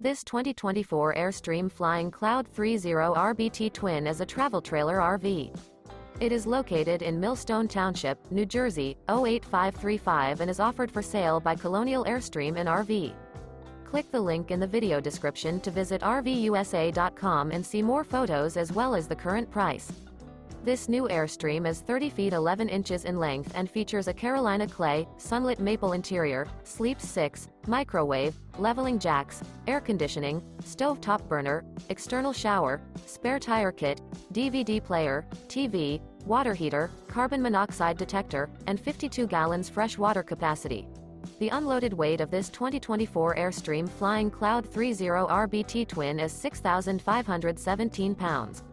This 2024 Airstream Flying Cloud 30 RBT Twin is a travel trailer RV. It is located in Millstone Township, New Jersey, 08535 and is offered for sale by Colonial Airstream RV. Click the link in the video description to visit RVUSA.com and see more photos as well as the current price. This new Airstream is 30 feet 11 inches in length and features a Carolina clay, Sunlit Maple interior, sleeps 6, microwave, leveling jacks, air conditioning, stovetop burner, external shower, spare tire kit, DVD player, TV, water heater, carbon monoxide detector, and 52 gallons fresh water capacity. The unloaded weight of this 2024 Airstream Flying Cloud 30 RBT Twin is 6,517 pounds.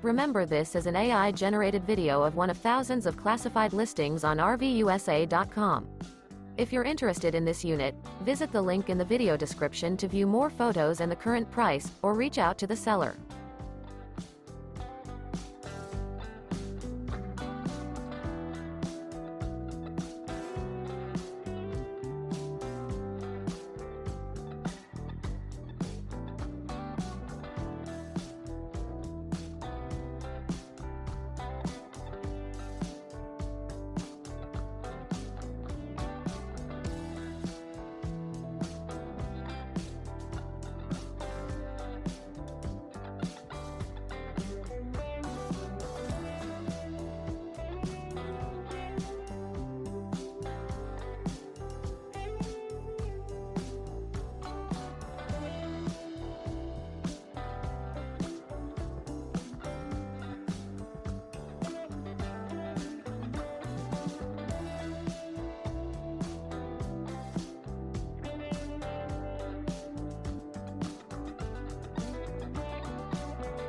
Remember, this is an AI-generated video of one of thousands of classified listings on RVUSA.com. If you're interested in this unit, visit the link in the video description to view more photos and the current price, or reach out to the seller.